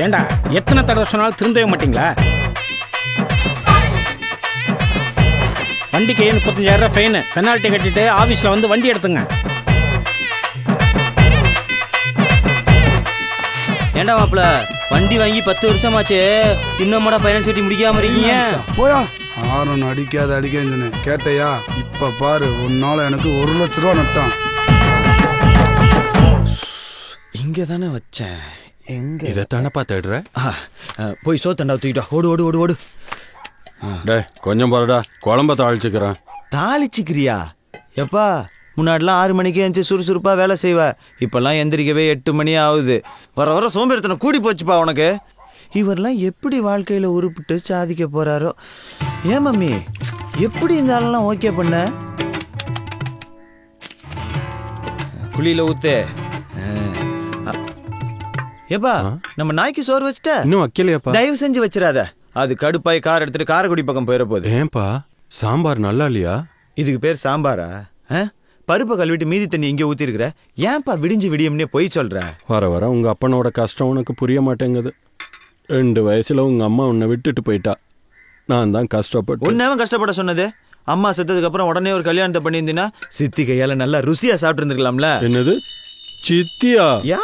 ஏண்டா எத்தனை தடவை சொன்னாலும் திருந்தவே மாட்டீங்களா? வண்டிக்கு 35,000 ஃபைனு, பெனால்ட்டி கட்டிட்டு ஆஃபீஸில் வந்து வண்டி எடுத்துங்க. ஏண்டா மாப்பிள்ள, வண்டி வாங்கி 10 வருஷமாச்சு, இன்னும் ஃபைனான்ஸ் கட்டி முடிக்காம இருக்கீங்க? போயா ஆரன் அடிக்காதுன்னு கேட்டையா? இப்ப பாரு, ஒரு நாள் எனக்கு 1 லட்ச ரூபா நட்டான். இங்க தானே வச்சேன். எங்க இதைத்தானப்பா தேடுற? போய் சோத்தண்டா தூக்கிட்டா. ஓடு ஓடு ஓடு ஓடு. டே கொஞ்சம் போறடா, குழம்ப தாளிச்சுக்கிறேன். தாளிச்சுக்கிறியா? எப்பா முன்னாடிலாம் 6 மணிக்கு எழுந்து சுறுசுறுப்பாக வேலை செய்வ, இப்பெல்லாம் எந்திரிக்கவே 8 மணி ஆகுது. வர வர சோம்பேறித்தனை கூடி போச்சுப்பா உனக்கு. இவரெல்லாம் எப்படி வாழ்க்கையில் உருப்பிட்டு சாதிக்க போறாரோ? ஏன் மம்மி, எப்படி இந்த ஆளெல்லாம் ஓகே பண்ண? குழியில ஊத்து. ஏப்பா நம்ம நாய்க்கு சோறு வச்சுட்ட? இன்னும் வைக்கலையாப்பா? தயவு செஞ்சு வச்சிடாத, அது கடுப்பாய் கார் எடுத்துட்டு காரைக்குடி பக்கம் போயிட போகுது. ஏன்பா சாம்பார் நல்லா இல்லையா? இதுக்கு பேர் சாம்பாரா? பருப்பை கழுவிட்டு மீதி தண்ணி இங்கே ஊற்றிருக்கிற, ஏன்பா விடிஞ்சு விடியும்னே போய் சொல்ற? வர வர உங்க அப்பனோட கஷ்டம் உனக்கு புரிய மாட்டேங்குது. 2 வயசுல உங்க அம்மா உன்னை விட்டுட்டு போயிட்டா, நான் தான் கஷ்டப்பட்டு. உன்னவன் கஷ்டப்பட சொன்னது? அம்மா செத்ததுக்கு அப்புறம் உடனே ஒரு கல்யாணத்தை பண்ணியிருந்தீங்கன்னா சித்தி கையால நல்லா ருசியா சாப்பிட்டு இருந்திருக்கலாம்ல. என்னது சித்தியா? யா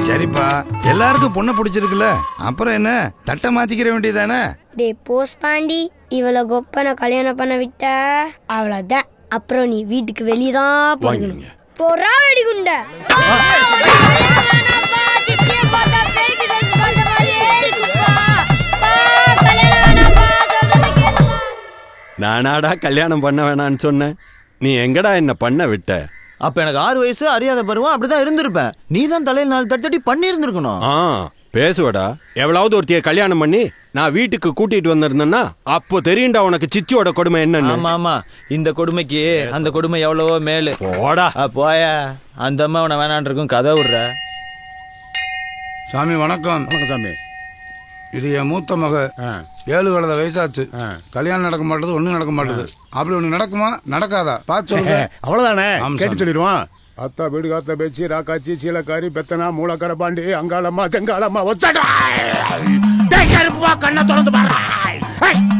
சரிப்பா, எல்லாருக்கும் பொண்ணை பிடிச்சிருக்குல்ல, அப்புறம் என்ன தட்டை மாத்திக்கிற வேண்டியதானே? டே போஸ் பாண்டி, இவளை கொப்பனை கல்யாணம் பண்ண விட்ட அவ்வளவுதான். அப்புறம் நீ வீட்டுக்கு வெளியே தான் போகணும். போறா வெடிகுண்ட. நானாடா கல்யாணம் பண்ண வேணான்னு சொன்னேன், நீ எங்கடா என்ன பண்ண விட்ட? அப்ப எனக்கு 6 வயசு, அறியாத பருவம், அப்படிதான் இருந்திருப்பேன். நீ தான் தலையில் 4 தட்டி பண்ணி இருந்திருக்கணும். பேசுவடா, எவ்வளவு ஒருத்திய கல்யாணம் பண்ணி நான் வீட்டுக்கு கூட்டிட்டு வந்திருந்தேன்னா அப்போ தெரியும்டா உனக்கு சித்தியோட கொடுமை என்னன்னு. ஆமா ஆமா, இந்த கொடுமைக்கு அந்த கொடுமை எவ்வளவோ மேலு. போடா போய, அந்த அம்மா உன வேணான் இருக்கும் கதை விடுற. சாமி வணக்கம். வணக்கம் சாமி. இது என் மூத்த மக, 7 கழுத வயசாச்சு. கல்யாணம் நடக்க மாட்டேது, ஒண்ணும் நடக்க மாட்டேது. அப்படி ஒண்ணு நடக்குமா நடக்காதா பார்த்து சொல்லுங்க. அவ்வளவுதானே, கேட்டு சொல்லிடுவான். அத்தா வீடு காத்த பேச்சு ராக்காச்சி சீலக்காரி பெத்தனா மூலக்கர பாண்டி அங்காளம்மா தெங்காளம்மா ஒத்தடா கண்ணை திறந்து பாரு.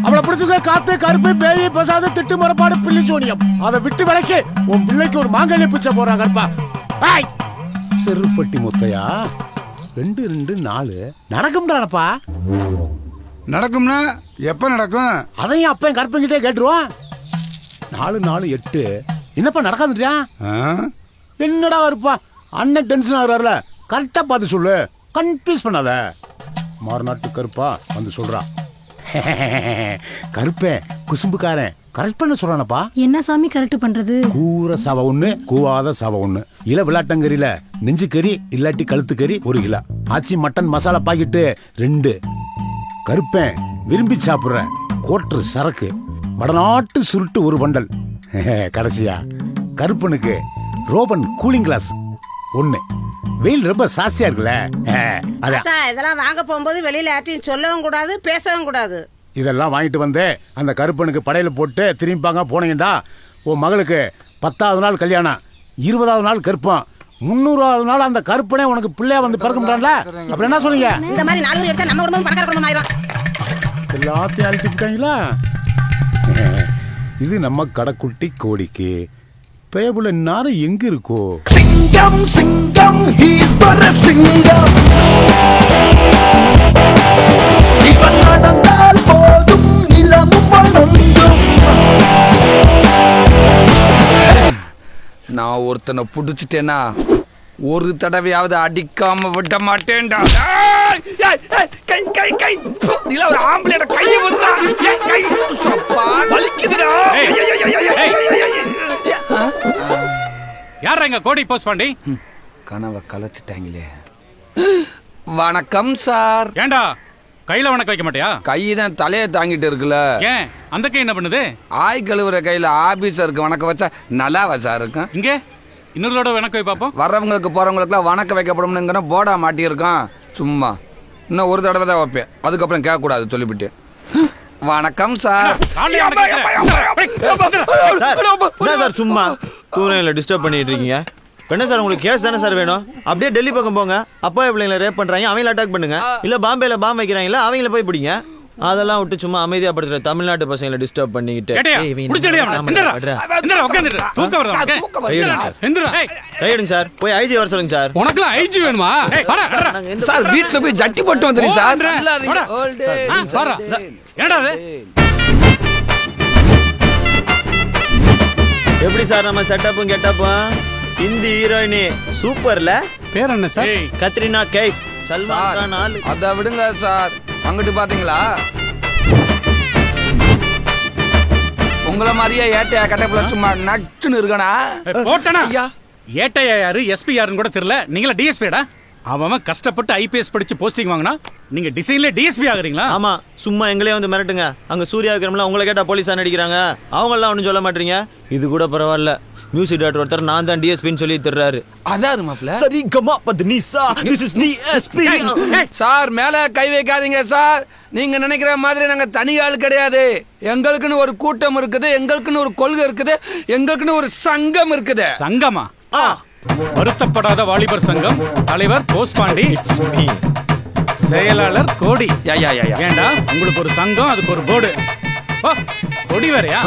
அவளை பிடிச்சுக்க காத்து கருப்பு பேய் பசாத திட்டு மரப்பாடு பிள்ளை சோனியம். அதை விட்டு விளக்கி உன் பிள்ளைக்கு ஒரு மாங்கல்ய பிச்சை போறா கருப்பா. செருப்பட்டி முத்தையா 2 2 4 நடக்கும்டானப்பா. நடக்கும்னா எப்ப நடக்கும்? அதையும் அப்ப கருப்பங்கிட்டே கேட்டுருவான். 4 4 8 என்னப்பா நடக்காதுட்டியா? என்னடா இருப்பா, அண்ணன் டென்ஷன் ஆகுறாருல, கரெக்டா பார்த்து சொல்லு, கன்ஃபியூஸ் பண்ணாத. மாறுநாட்டு கருப்பா வந்து சொல்றான். கருப்பே குசும்புக்காரன் கரெக்ட் பண்ண சொல்றானப்பா. என்ன சாமி கரெக்ட் பண்றது? கூற சவ 1, கூவாத சவ 1. இல விளாட்டங்கறியில நெஞ்சு கறி இல்லாட்டி கழுத்து கறி 1 கிலோ. ஆச்சி மட்டன் மசாலா பாக்கெட்டு 2. கருப்பேன் விரும்பி சாப்பிடுற கோட்ரு சரக்கு வடநாட்டு சுருட்டு 1 பண்டல். கடைசியா கருப்பனுக்கு ரோபன் கூலிங் கிளாஸ் 1. வெயில் ரொம்ப சாஸ்தியா இருக்குல்ல, இதெல்லாம் வாங்க போகும்போது வெளியில யார்ட்டையும் சொல்லவும் கூடாது, பேசவும் கூடாது. இதெல்லாம் வாங்கிட்டு வந்து அந்த கருப்பனுக்கு படையில போட்டு திரும்பிப்பாங்க போனீங்கடா. உன் மகளுக்கு 10வது நாள் கல்யாணம், 20வது நாள் கருப்பம், 300வது நாள் அந்த கருப்பனே உனக்கு பிள்ளையா வந்து பிறக்க முடியாதுல. அப்படி என்ன சொன்னீங்க? இந்த மாதிரி 4 பேர் எடுத்தா நம்ம குடும்பம் பணக்கார குடும்பம் ஆயிரும். எல்லாத்தையும் அழிச்சு விட்டாங்களா? இது நம்ம கடைக்குட்டி கோடிக்கு பேபுல நாரம் எங்க இருக்கோ? சிங்கம் சிங்கம் ஹீஸ் பர சிங்கம். இவன் நடந்தால் போதும் நிலமும் வளர்ந்தும். நான் ஒருத்தனை புடிச்சிட்டேன்னா ஒரு தடவையாவது அடிக்காம விட மாட்டேன்டா. கை கை கை நீல ஒரு ஆம்பளையோட கையை விடுறா. கை சப்பா வலிக்குதுடா. யாரா எங்க கோடி போஸ்ட் பண்ணி கனவை கலைச்சிட்டாங்களே. வணக்கம் சார். ஏண்டா கையில வணக்கம் வைக்க மாட்டியா? கை தான் தலையை தாங்கிட்டு இருக்குல்ல. ஏன் அந்த கை என்ன பண்ணுது? ஆய் கழுவுற கையில ஆபீசருக்கு வணக்கம் வச்சா நல்லாவா சார் இருக்கும்? இங்க இன்னொருளோட வணக்கம் வை பாப்போம். வர்றவங்களுக்கு போறவங்களுக்குலாம் வணக்கம் வைக்கப்படும்னுங்கிற போர்டா மாட்டியிருக்கான். சும்மா இன்னும் ஒரு தடவை தான் வைப்பேன், அதுக்கப்புறம் கேட்கக்கூடாது சொல்லிவிட்டு. வணக்கம் சார். சார் என்ன சார் சும்மா தூரங்களை டிஸ்டர்ப் பண்ணிட்டு இருக்கீங்க? என்ன சார் உங்களுக்கு கேஸ் தானே சார் வேணும்? அப்படியே டெல்லி பக்கம் போங்க. அப்பா பிள்ளைங்களை ரேப் பண்றாங்க, அவங்கள அட்டாக் பண்ணுங்க. இல்ல பாம்பேல பாம்பு வைக்கிறாங்களா, அவங்கள போய் பிடிங்க. அதெல்லாம் விட்டு சும்மா அமைதியா படுத்துற தமிழ்நாட்டு பசங்களை டிஸ்டர்ப் பண்ணிக்கிட்டு கையெடுங்க சார். போய் ஐஜி வர சொல்லுங்க சார். உனக்குலாம் ஐஜி வேணுமா? சார் வீட்டுல போய் ஜட்டி போட்டு வந்துடுங்க சார். எப்படி சார் நம்ம செட்டப்பும் கெட்டப்பும்? ஹிந்தி ஹீரோயினி சூப்பர்ல. பேர் என்ன சார்? கத்ரினா கைஃப். சல்மான் கான் ஆளு. அத விடுங்க சார். அங்கிட்டு பாத்தீங்களா? உங்கள மாதிரியே ஏட்டையா கட்டப்புல சும்மா நட்டுன்னு இருக்கனா? போட்டனா ஐயா. ஏட்டையா யாரு எஸ்பி யாருன்னு கூட தெரியல. நீங்களா டிஎஸ்பிடா? அவன் கஷ்டப்பட்டு ஐபிஎஸ் படிச்சு போஸ்டிங் வாங்கினா நீங்க டிசைன்ல டிஎஸ்பி ஆகுறீங்களா? ஆமா, சும்மா எங்களே வந்து மிரட்டுங்க. அங்க சூர்யா விக்ரம்ல உங்களை கேட்டா போலீஸா நடிக்கிறாங்க. அவங்க எல்லாம் ஒண்ணும் சொல்ல மாட்டீங்க. இது கூட பரவாயில்ல. மியூசிக் டைரக்டர் ஒருத்தர் நான் தான் டிஎஸ்பின்னு சொல்லி தர்றாரு. அதாரு மாப்ள. சரி கமா பத்னிசா திஸ் இஸ் டிஎஸ்பி. சார் மேல கை வைக்காதீங்க சார். நீங்க நினைக்கிற மாதிரி நாங்க தனி ஆள் கிடையாது. எங்களுக்குன்னு ஒரு கூட்டம் இருக்குது, எங்களுக்குன்னு ஒரு கொள்கை இருக்குது, எங்களுக்குன்னு ஒரு சங்கம் இருக்குது. சங்கமா? வருத்தப்படாத வாலிபர் சங்கம் தலைவர் போஸ்பாண்டி, செயலாளர் கோடி. ஏண்டா உங்களுக்கு ஒரு சங்கம், அதுக்கு ஒரு போர்டு. கொடி வேறையா?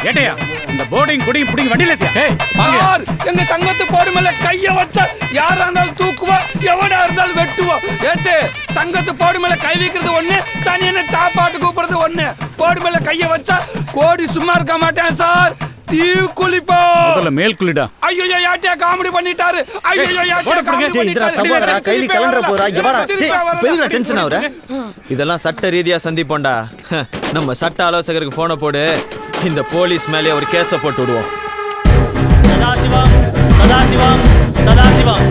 ஏட்டையா இந்த போர்டையும் கொடியும் பிடிங்க வண்டியில சார். எங்க சங்கத்து போர்டு மேல கைய வச்சா யாரா இருந்தாலும் தூக்குவோம், எவனா இருந்தாலும் வெட்டுவோம். ஏட்டு சங்கத்து போர்டு மேல கை வைக்கிறது ஒண்ணு, சனியனை சாப்பாட்டு கூப்பிடுறது ஒண்ணு. போர்டு மேல கைய வச்சா கோடி சும்மா இருக்க மாட்டேன் சார். தீ குளிப்போ முதல்ல மேல் குளிடா. ஐயோ யாட்டியா காமெடி பண்ணிட்டாரு. ஐயோ யாட்டியா காமெடி பண்ணிட்டாரு. கைலி கலண்டற போறா. எவடா பெரிய டென்ஷன் ஆவற? இதெல்லாம் சட்ட ரீதியா சந்திப்போம்டா. நம்ம சட்ட ஆலோசகருக்கு போனை போடு. இந்த போலீஸ் மேலே ஒரு கேஸ போட்டு விடுவோம். சதாசிவம் சதாசிவம் சதாசிவம்.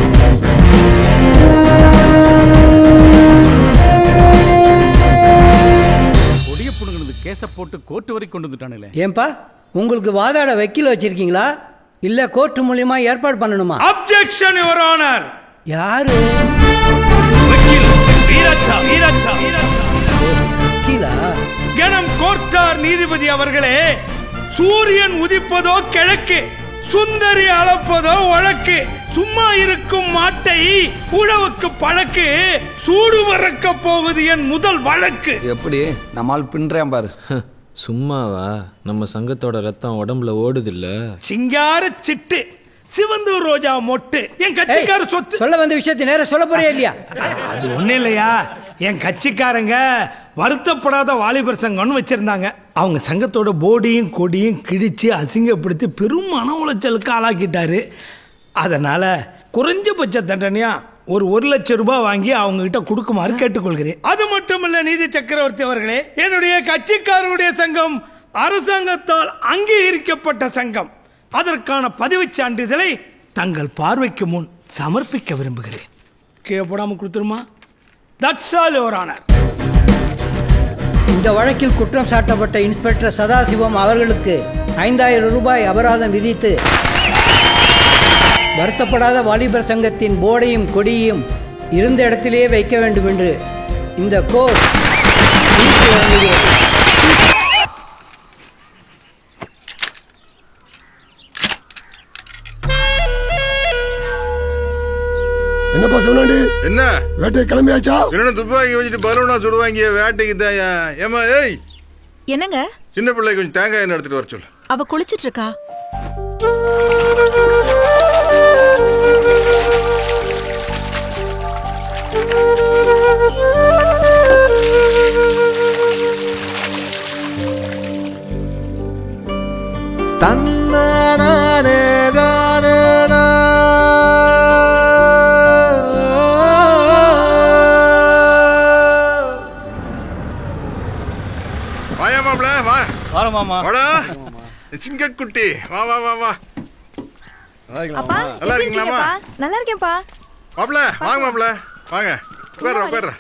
கொடிய புடுங்கிறது கேஸ போட்டு கோர்ட் வரைக்கும் கொண்டு வந்துட்டானே. ஏன்பா உங்களுக்கு வாதாட வக்கீல் வச்சிருக்கீங்களா இல்ல கோர்ட் மூலமா ஏற்பாடு பண்ணணுமா? Objection your honour. யாரு? வக்கீல் வீரச்சா. வீரச்சா வக்கீலா? கணம் கோர்ட்டார் நீதிபதி அவர்களே, சூரியன் உதிப்பதோ கிழக்கு, சுந்தரி அளப்பதோ வழக்கு, சும்மா இருக்கும் மாட்டை உழவுக்கு பழக்கு, சூடு மறக்க போகுது என் முதல் வழக்கு. எப்படி நம்மால் பின்றேன் பாரு. சும்மாவா? நம்ம சங்கத்தோட ரத்தம் உடம்புல ஓடுது இல்ல? சிங்கார சிட்டு, சிவந்தூர் ரோஜா மொட்டு, என் கட்சிக்கார சொத்து. சொல்ல வந்த விஷயத்தை நேரம் சொல்ல போறியா இல்லையா? அது ஒண்ணு இல்லையா, என் கட்சிக்காரங்க வருத்தப்படாத வாலிபர் சங்கம்னு வச்சிருந்தாங்க. அவங்க சங்கத்தோட போர்டையும் கொடியும் கிழிச்சு அசிங்கப்படுத்தி பெரும் மன உளைச்சலுக்கு ஆளாக்கிட்டாரு. அதனால குறைஞ்சபட்ச தண்டனையா ஒரு 1,00,000 ரூபாய் வாங்கி அவங்க கிட்ட கொடுக்குமாறு கேட்டுக்கொள்கிறேன். அது மட்டும் இல்ல நீதி சக்கரவர்த்தி அவர்களே, என்னுடைய கட்சிக்காரருடைய சங்கம் அரசாங்கத்தால் அங்கீகரிக்கப்பட்ட சங்கம். அதற்கான பதிவுச் சான்றிதழை தங்கள் பார்வைக்கு முன் சமர்ப்பிக்க விரும்புகிறேன். கீழே போடாம கொடுத்துருமா? That's all your honour. இந்த வழக்கில் குற்றம் சாட்டப்பட்ட இன்ஸ்பெக்டர் சதாசிவம் அவர்களுக்கு 5,000 ரூபாய் அபராதம் விதித்து வருத்தப்படாத வாலிபர் சங்கத்தின் போர்டையும் கொடியையும் இருந்த இடத்திலேயே வைக்க வேண்டும் என்று இந்த கோர்ட் தீர்ப்பு வழங்குகிறது. என்னப்பா சொன்னாடி? என்ன வேட்டை கிளம்பியாச்சா? என்ன துப்பாக்கி வச்சுட்டு பலூனா சுடுவாங்க வேட்டைக்கு தான். ஏமா ஏய் என்னங்க? சின்ன பிள்ளை கொஞ்சம் தேங்காய் எண்ணெய் எடுத்துட்டு வர சொல்லு. அவ குளிச்சிட்டு இருக்கா. தன்னானே தானே வாயா மாப்ள வா. வார மாமா. வாடா சிங்கக்குட்டி வா வா வா வா. அப்பா நல்லா இருக்கீங்களாமா? நல்லா இருக்கேன்ப்பா. மாப்ள வாங்க மாப்ள வாங்க. உட்கார்ற உட்கார்ற.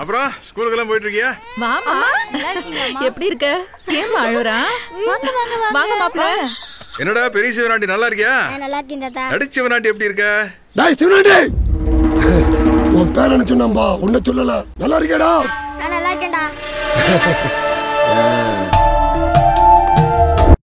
அப்புறம் ஸ்கூலுக்கு எல்லாம் போயிட்டு இருக்கியா? வாமா. எப்படி இருக்க? ஏன் அழுறா? வாங்க வாங்க வாங்க மாப்ள. என்னடா பெரிய சிவனாண்டி நல்லா இருக்கியா? நல்லா இருக்கேன் தாத்தா. நடிச்ச சிவனாண்டி எப்படி இருக்க? டேய் சிவனாண்டி, உன் பேர் என்ன சொன்னாம்பா? உன்னை சொல்லல. நல்லா இருக்கேடா? நான் நல்லா இருக்கேன்டா. ஆ.